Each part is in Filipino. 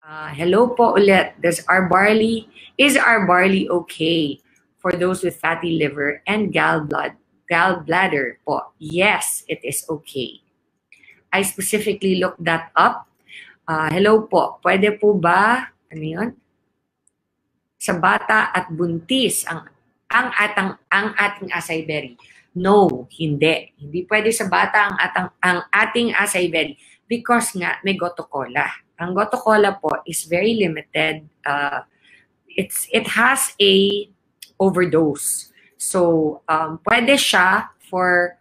Hello po ulit. Is our barley okay for those with fatty liver and gallbladder po? Yes, it is okay. I specifically looked that up. Hello po. Pwede po ba, ano yun? Sa bata at buntis ang ating acai berry? No, hindi. Hindi pwede sa bata ang ating acai berry because nga may goto cola. Ang goto cola po is very limited. It has a overdose. So, pwede siya for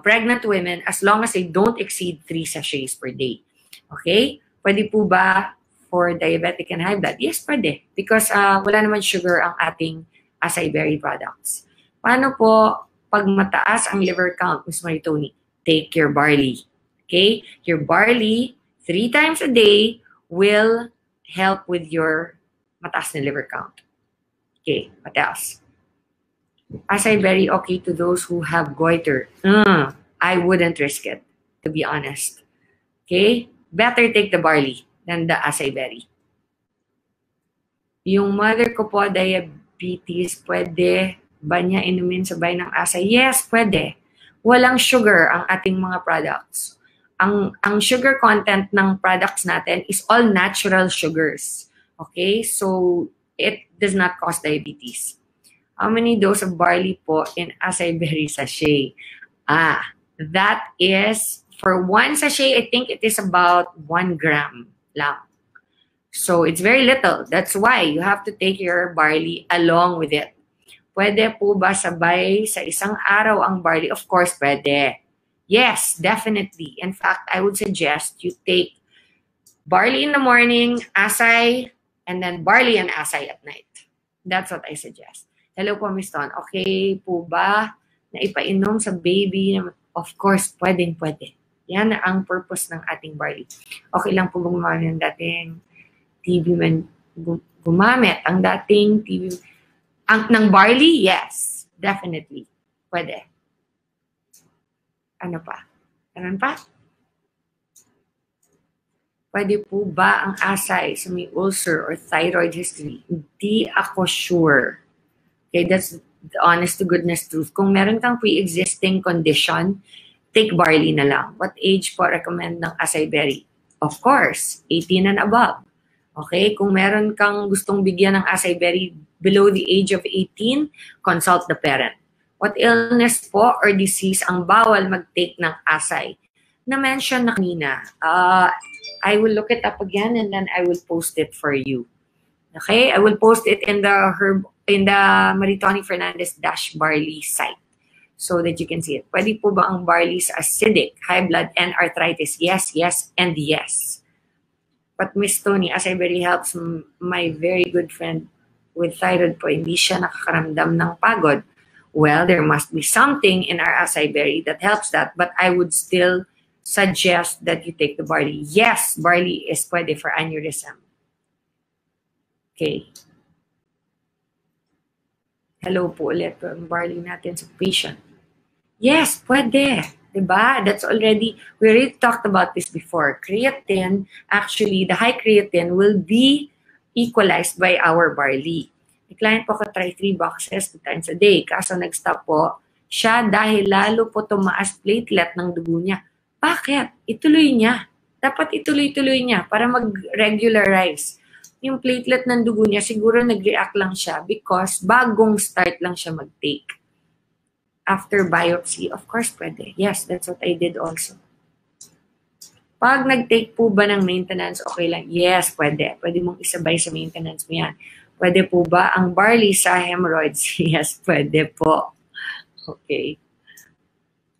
pregnant women as long as they don't exceed 3 sachets per day. Okay? Pwede po ba for diabetic and high blood? Yes, pwede. Because wala naman sugar ang ating acai berry products. Paano po pag mataas ang liver count, Ms. Maritoni? Take your barley. Okay? Your barley 3 times a day will help with your mataas na liver count. Okay, what else? Acai berry okay to those who have goiter? I wouldn't risk it, to be honest. Okay? Better take the barley than the acai berry. Yung mother ko po, diabetes, pwede ba niya inumin sabay ng acai? Yes, pwede. Walang sugar ang ating mga products. Ang sugar content ng products natin is all natural sugars. Okay? So, it does not cause diabetes. How many doses of barley po in acai berry sachet? That is, for 1 sachet, I think it is about 1 gram lang. So, it's very little. That's why you have to take your barley along with it. Pwede po ba sabay sa isang araw ang barley? Of course, pwede. Yes, definitely. In fact, I would suggest you take barley in the morning, acai, and then barley and acai at night. That's what I suggest. Hello po, Ms. Ton. Okay po ba na ipainom sa baby? Of course, pwede. Yan ang purpose ng ating barley. Okay lang po gumamit ng dating TV gumamit ang dating TV ng barley? Yes, definitely. Pwede. Ano pa? Ganun pa? Pwede po ba ang acai sa may ulcer or thyroid history? Hindi ako sure. Okay, that's the honest to goodness truth. Kung meron kang pre-existing condition, take barley na lang. What age po recommend ng acai berry? Of course, 18 and above. Okay, kung meron kang gustong bigyan ng acai berry below the age of 18, consult the parent. What illness po or disease ang bawal mag-take ng acai? Na-mention na kanina. I will look it up again and then I will post it for you. Okay? I will post it in the Maritoni Fernandez Barley site so that you can see it. Pwede po ba ang barley sa acidic, high blood, and arthritis? Yes, and yes. But Miss Tony, acai berry helps my very good friend with thyroid po. Hindi siya nakakaramdam ng pagod. Well, there must be something in our acai berry that helps that, but I would still suggest that you take the barley. Yes, barley is pwede for aneurysm. Okay. Hello po ulit po ang barley natin sa patient. Yes, pwede. Diba? That's already, we already talked about this before. Creatine, actually, the high creatine will be equalized by our barley. May client po ko try 3 boxes 2 times a day. Kaso nag-stop po siya dahil lalo po tumaas platelet ng dugo niya. Bakit? Ituloy niya. Dapat ituloy-tuloy niya para mag-regularize. Yung platelet ng dugo niya, siguro nag-react lang siya because bagong start lang siya mag-take. After biopsy, of course, pwede. Yes, that's what I did also. Pag nag-take po ba ng maintenance, okay lang? Yes, pwede. Pwede mong isabay sa maintenance mo yan. Pwede po ba ang barley sa hemorrhoids? Yes, pwede po. Okay.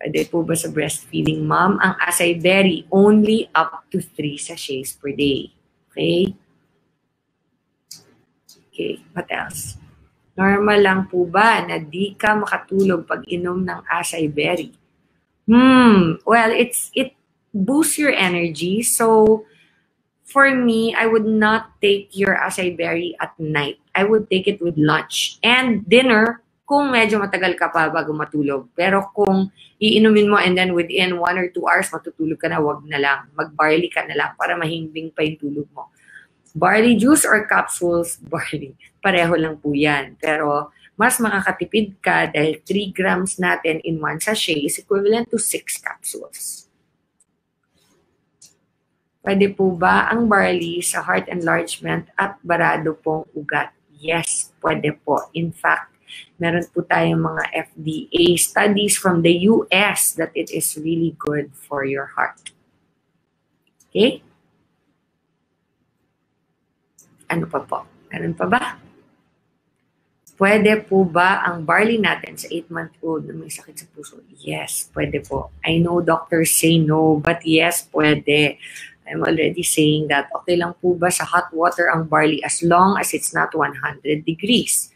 Pwede po ba sa breastfeeding mom? Ang acai berry, only up to 3 sachets per day. Okay? Okay, what else? Normal lang po ba na di ka makatulog pag inom ng acai berry? Well, it boosts your energy. So, for me, I would not take your acai berry at night. I would take it with lunch and dinner kung medyo matagal ka pa bago matulog. Pero kung iinumin mo and then within 1 or 2 hours matutulog ka na, wag na lang. Mag-barley ka na lang para mahimbing pa yung tulog mo. Barley juice or capsules, barley, pareho lang po yan. Pero mas makakatipid ka dahil 3 grams natin in one sachet is equivalent to 6 capsules. Pwede po ba ang barley sa heart enlargement at barado pong ugat? Yes, pwede po. In fact, meron po tayong mga FDA studies from the US that it is really good for your heart. Okay? Ano pa po? Meron pa ba? Pwede po ba ang barley natin sa 8-month-old na may sakit sa puso? Yes, pwede po. I know doctors say no, but yes, pwede. I'm already saying that okay lang po ba sa hot water ang barley as long as it's not 100 degrees.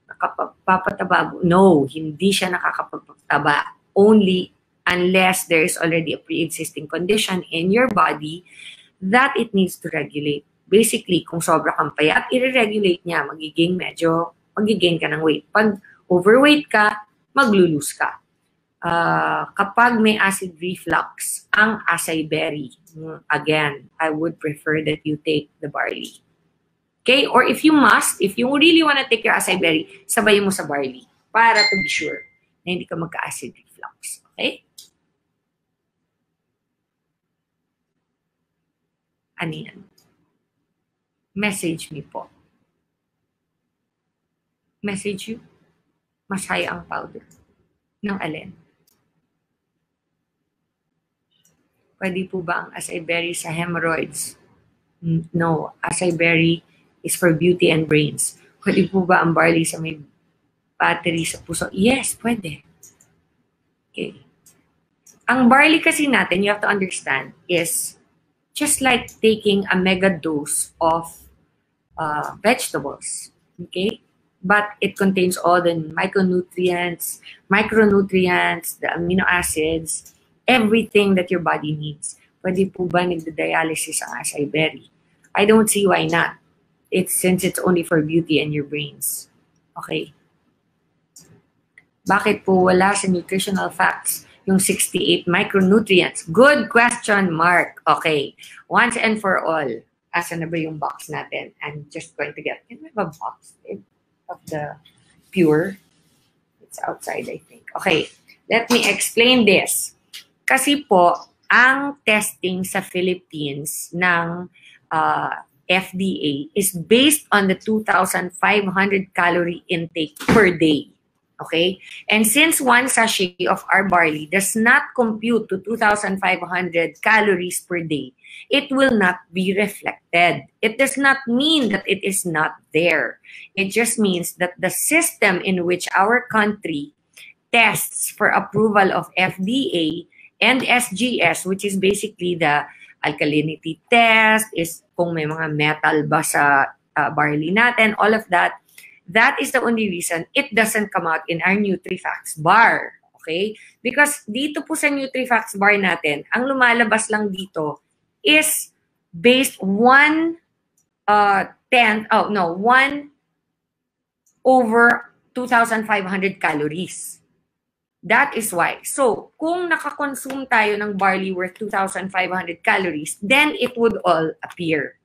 Nakapagpapataba? No, hindi siya nakakapagpataba. Only unless there is already a pre-existing condition in your body that it needs to regulate. Basically, kung sobra kang payat, i-regulate niya, magigain ka ng weight. Pag overweight ka, maglulose ka. Kapag may acid reflux, ang acai berry, again, I would prefer that you take the barley. Okay? Or if you really want to take your acai berry, sabayin mo sa barley para to be sure na hindi ka magka-acid reflux. Okay? Ano yan? Message me po. Message you? Masaya ang powder. Ng alin? Pwede po ba ang acai berry sa hemorrhoids? No. Acai berry is for beauty and brains. Pwede po ba ang barley sa may battery sa puso? Yes, pwede. Okay. Ang barley kasi natin, you have to understand, is just like taking a mega dose of vegetables. Okay? But it contains all the micronutrients, the amino acids, everything that your body needs. Pwede po ba nagda-dialysis ang acai berry? I don't see why not. Since it's only for beauty and your brains. Okay? Bakit po wala sa nutritional facts yung 68 micronutrients? Good question, Mark. Okay. Once and for all, asan na ba yung box natin? I'm just going to get, can we have a box of the pure? It's outside, I think. Okay. Let me explain this. Kasi po, ang testing sa Philippines ng FDA is based on the 2,500 calorie intake per day. Okay? And since one sachet of our barley does not compute to 2,500 calories per day, it will not be reflected. It does not mean that it is not there. It just means that the system in which our country tests for approval of FDA and SGS, which is basically the alkalinity test, is kung may mga metal ba sa barley natin, all of that. That is the only reason it doesn't come out in our NutriFacts bar. Okay? Because dito po sa NutriFacts bar natin, ang lumalabas lang dito is based 1 over 2,500 calories. That is why. So, kung nakakonsume tayo ng barley worth 2,500 calories, then it would all appear.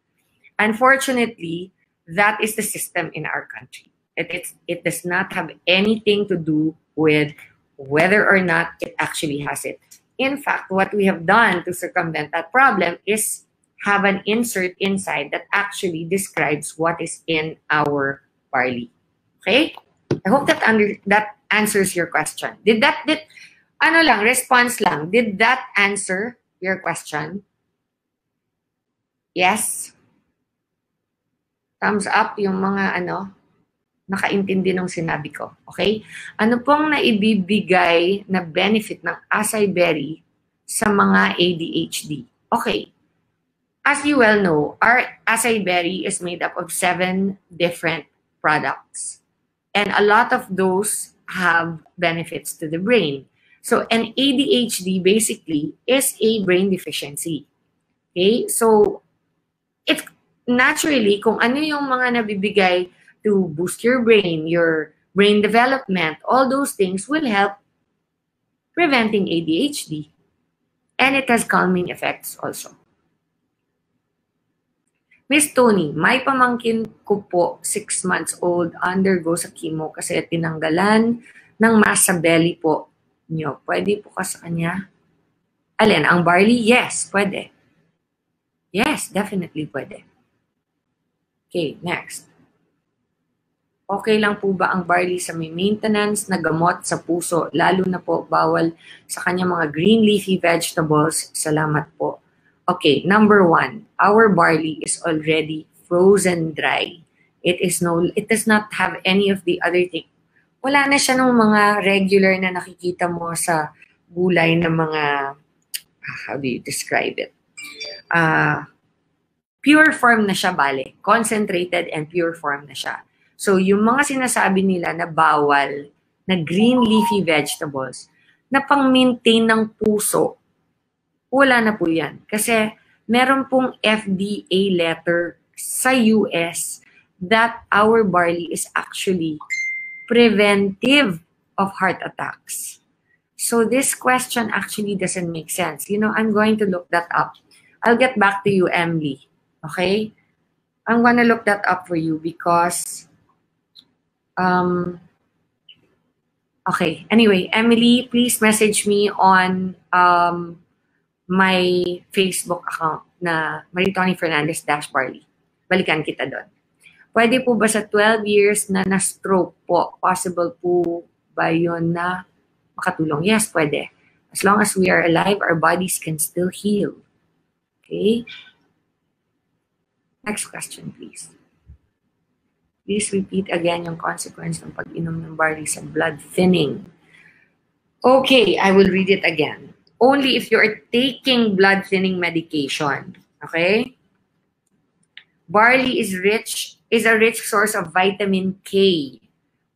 Unfortunately, that is the system in our country. It does not have anything to do with whether or not it actually has it. In fact, what we have done to circumvent that problem is have an insert inside that actually describes what is in our barley. Okay? I hope that answers your question. Response lang. Did that answer your question? Yes? Thumbs up yung mga nakaintindi ng sinabi ko. Okay? Ano pong naibibigay na benefit ng acai berry sa mga ADHD? Okay. As you well know, our acai berry is made up of 7 different products. And a lot of those have benefits to the brain. So an ADHD basically is a brain deficiency. Okay? So it's naturally, kung ano yung mga nabibigay to boost your brain development, all those things will help preventing ADHD. And it has calming effects also. Miss Tony, may pamangkin ko po, 6 months old, undergo sa chemo kasi tinanggalan ng mass sa belly po nyo. Pwede po ka sa kanya? Alin, ang barley? Yes, pwede. Yes, definitely pwede. Okay, next. Okay lang po ba ang barley sa may maintenance na gamot sa puso? Lalo na po bawal sa kanya mga green leafy vegetables. Salamat po. Okay, number 1, our barley is already frozen dry. It does not have any of the other thing. Wala na siya ng mga regular na nakikita mo sa gulay na mga, how do you describe it? Pure form na siya, bale. Concentrated and pure form na siya. So, yung mga sinasabi nila na bawal na green leafy vegetables na pang-maintain ng puso, wala na po yan. Kasi meron pong FDA letter sa US that our barley is actually preventive of heart attacks. So this question actually doesn't make sense. You know, I'm going to look that up. I'll get back to you, Emily. Okay? I'm gonna look that up for you because okay. Anyway, Emily, please message me on my Facebook account na Maritoni Fernandez Barley. Balikan kita doon. Pwede po ba sa 12 years na na-stroke po? Possible po ba yun na makatulong? Yes, pwede. As long as we are alive, our bodies can still heal. Okay? Next question, please. Please repeat again yung consequence ng pag-inom ng barley sa blood thinning. Okay, I will read it again. Only if you are taking blood thinning medication. Okay? Barley is a rich source of vitamin K,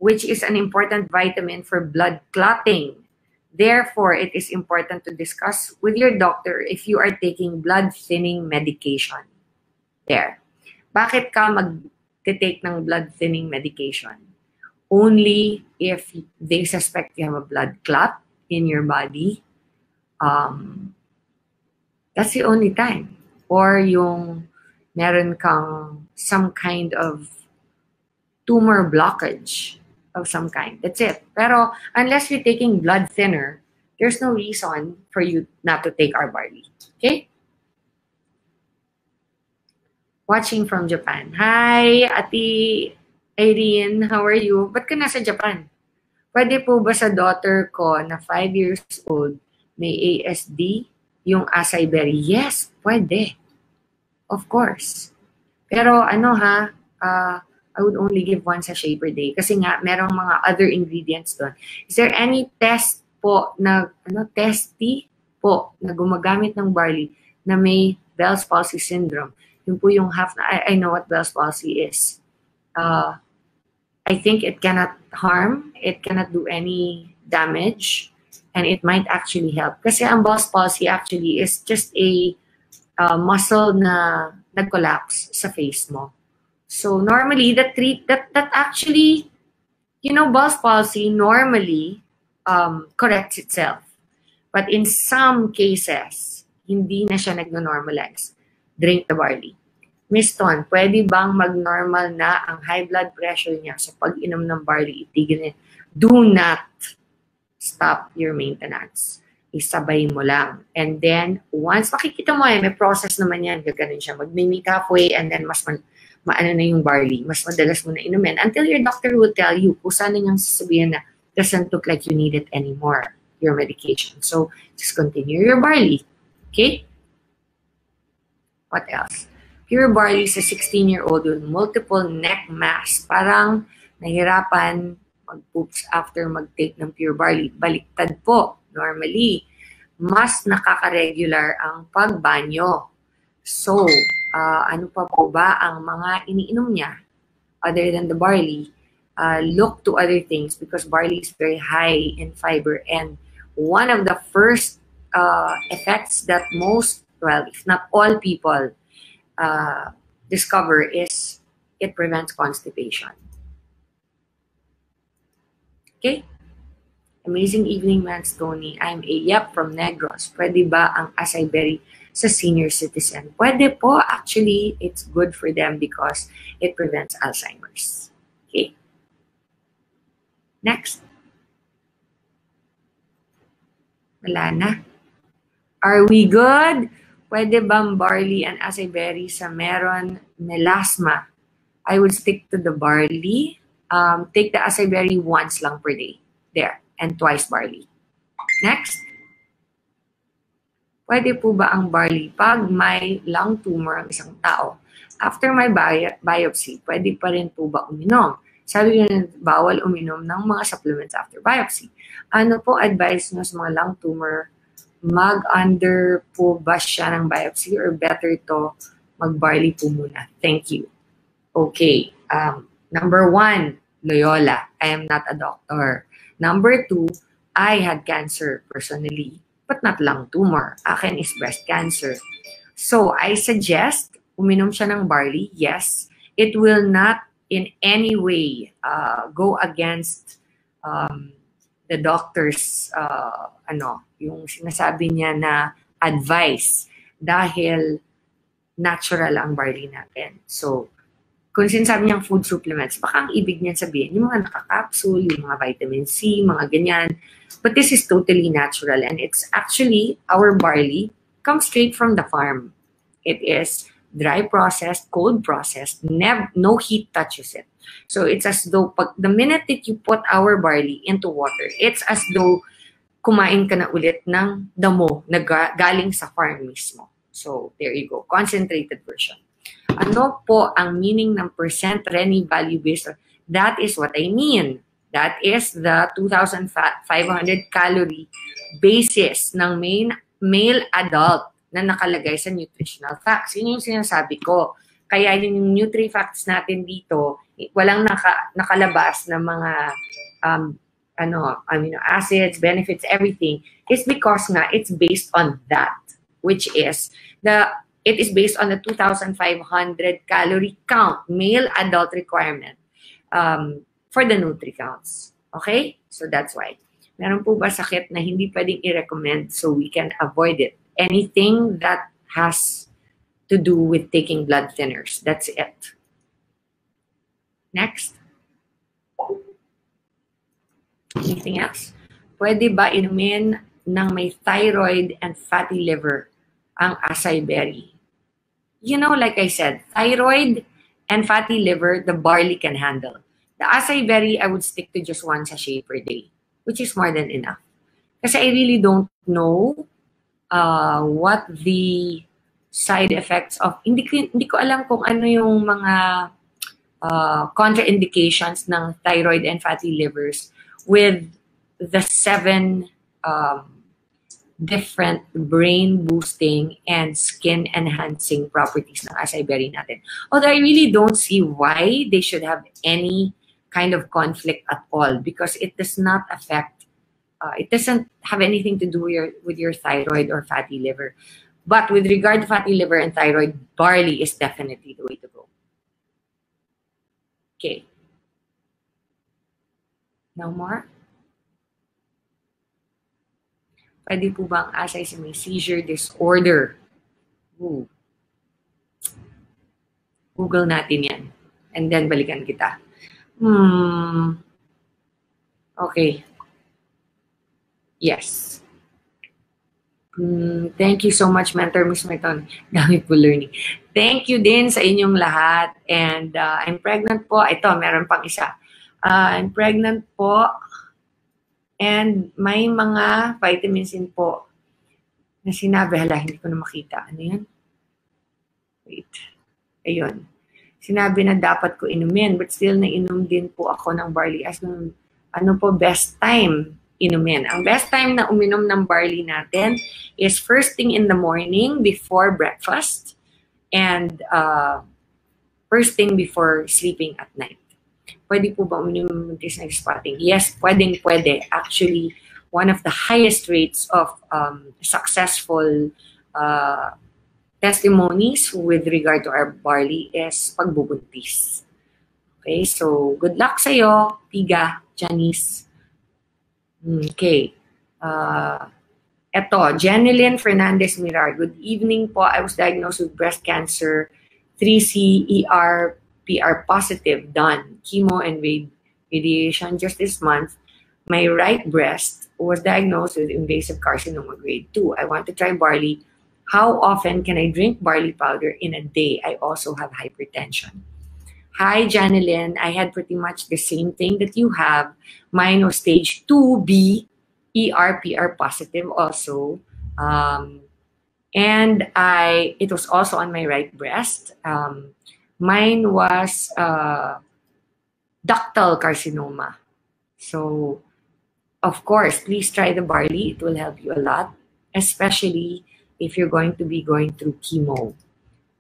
which is an important vitamin for blood clotting. Therefore, it is important to discuss with your doctor if you are taking blood thinning medication. There. Bakit ka mag-take ng blood thinning medication? Only if they suspect you have a blood clot in your body. That's the only time. Or yung meron kang some kind of tumor blockage of some kind. That's it. Pero unless you're taking blood thinner, there's no reason for you not to take our barley. Okay? Watching from Japan. Hi, Ate Irene. How are you? Ba't ka nasa Japan? Pwede po ba sa daughter ko na 5 years old may ASD, yung Acai Berry? Yes, pwede. Of course. Pero I would only give 1 sachet per day kasi nga merong mga other ingredients doon. Is there any test po na testy po na gumagamit ng barley na may Bell's palsy syndrome? Yun po yung I know what Bell's palsy is. I think it cannot harm, it cannot do any damage, and it might actually help. Kasi ang Bell's palsy actually is just a muscle na nag-collapse sa face mo. So normally, that actually, Bell's palsy normally corrects itself. But in some cases, hindi na siya nag-normalize. Drink the barley. Miss Ton, pwede bang mag-normal na ang high blood pressure niya sa pag-inom ng barley? Itigil niya. Do not stop your maintenance. Isabay mo lang. And then, once makikita mo may process naman yan, gaganon siya. Mag-mimic halfway and then mas maano na yung barley. Mas madalas mo na inumin until your doctor will tell you kung saan niyang sasabihin na doesn't look like you need it anymore, your medication. So, just continue your barley. Okay? What else? Pure barley sa 16-year-old with multiple neck mass. Parang nahirapan mag-poops after mag-take ng pure barley. Baliktad po. Normally, mas nakaka-regular ang pagbanyo. So, ano pa po ba ang mga iniinom niya other than the barley? Look to other things because barley is very high in fiber, and one of the first effects that most, well, if not all people discover is it prevents constipation. Okay? Amazing evening, Mans Tony. I'm a Yep from Negros. Pwede ba ang Acai Berry sa senior citizen. Pwede po. Actually, it's good for them because it prevents Alzheimer's. Okay. Next. Wala na. Are we good? Pwede bang barley and acai berry sa meron melasma? I would stick to the barley. Take the acai berry once lang per day. There. And twice barley. Next. Pwede po ba ang barley pag may lung tumor ang isang tao? After my biopsy, pwede pa rin po ba uminom? Sabi nga, bawal uminom ng mga supplements after biopsy. Ano po advice nyo sa mga lung tumor? Mag-under po ba siya ng biopsy or better to mag-barley po muna? Thank you. Okay. Number 1, Loyola. I am not a doctor. Number 2, I had cancer personally, but not lung tumor. Akin is breast cancer. So, I suggest uminom siya ng barley. Yes, it will not in any way go against the doctor's yung sinasabi niya na advice dahil natural ang barley natin. So, kung sinasabi niyang food supplements, baka ang ibig niya sabihin, yung mga nakakapsule, yung mga vitamin C, mga ganyan. But this is totally natural and it's actually, our barley comes straight from the farm. It is dry processed, cold processed, no heat touches it. So it's as though, the minute that you put our barley into water, it's as though kumain ka na ulit ng damo na galing sa farm mismo. So there you go, concentrated version. Ano po ang meaning ng percent Rennie value based? That is what I mean. That is the 2,500 calorie basis ng male adult na nakalagay sa nutritional facts. Yun yung sinasabi ko. Kaya yung Nutri-Facts natin dito, walang nakalabas na mga amino acids, benefits, everything, is because nga it's based on that, which is it is based on the 2,500 calorie count, male adult requirement for the Nutri-Counts. Okay? So that's why. Meron po ba sakit na hindi pwedeng i-recommend so we can avoid it? Anything that has to do with taking blood thinners. That's it. Next. Anything else? Pwede ba inumin ng may thyroid and fatty liver ang acai berry? You know, like I said, thyroid and fatty liver, the barley can handle. The acai berry, I would stick to just 1 sachet per day, which is more than enough. Kasi I really don't know what the side effects of, hindi ko alam kung ano yung mga contraindications ng thyroid and fatty livers with the 7 different brain boosting and skin enhancing properties ng acai berry natin. Although I really don't see why they should have any kind of conflict at all because it does not affect, it doesn't have anything to do with your thyroid or fatty liver. But with regard to fatty liver and thyroid, barley is definitely the way to go. Okay. No more? Pwede po ba ang acai sa may seizure disorder? Ooh. Google natin yan. And then balikan kita. Okay. Yes. Thank you so much, Mentor Miss Merton. Dami po learning. Thank you din sa inyong lahat. And I'm pregnant po. Ito, meron pang isa. I'm pregnant po. And may mga vitamins din po na sinabi. Hala, hindi ko na makita. Ano yan? Wait. Ayun. Sinabi na dapat ko inumin. But still, nainom din po ako ng barley. As ano po best time inumin? Ang best time na uminom ng barley natin is first thing in the morning before breakfast and first thing before sleeping at night. Pwede po ba uminom ng snake spotting? Yes, pwede. Actually, one of the highest rates of successful testimonies with regard to our barley is pagbubuntis. Okay, so good luck sa'yo, Tiga, Janice. Okay. Eto, Jeneline Fernandez Mirar. Good evening po. I was diagnosed with breast cancer, 3C PR positive, done. Chemo and radiation just this month. My right breast was diagnosed with invasive carcinoma grade 2. I want to try barley. How often can I drink barley powder in a day? I also have hypertension. Hi, Janeline. I had pretty much the same thing that you have. Mine was stage 2B, ERPR positive also. And it was also on my right breast. Mine was ductal carcinoma. So, of course, please try the barley. It will help you a lot, especially if you're going to be going through chemo.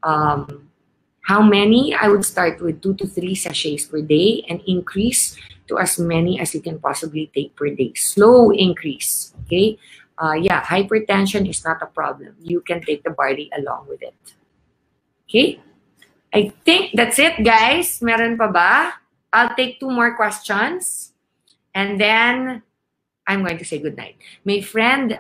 How many? I would start with 2 to 3 sachets per day and increase to as many as you can possibly take per day. Slow increase, okay? Yeah, hypertension is not a problem. You can take the barley along with it. Okay? I think that's it, guys. Meron pa ba? I'll take 2 more questions and then I'm going to say goodnight. My friend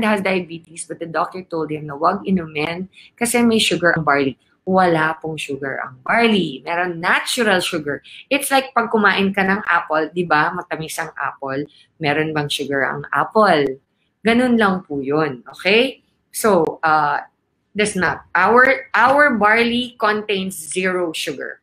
has diabetes but the doctor told him na wag inumin kasi may sugar ang barley. Wala pong sugar ang barley. Meron natural sugar. It's like pag kumain ka ng apple, di ba? Matamis ang apple. Meron bang sugar ang apple? Ganun lang po yun. Okay? So, there's not. Our barley contains 0 sugar.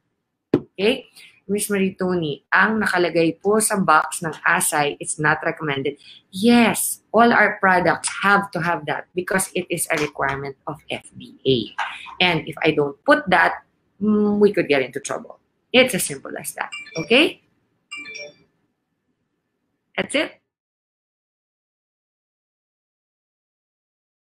Okay? Miss Maritoni, ang nakalagay po sa box ng Acai, it's not recommended. Yes, all our products have to have that because it is a requirement of FDA. And if I don't put that, we could get into trouble. It's as simple as that. Okay? That's it.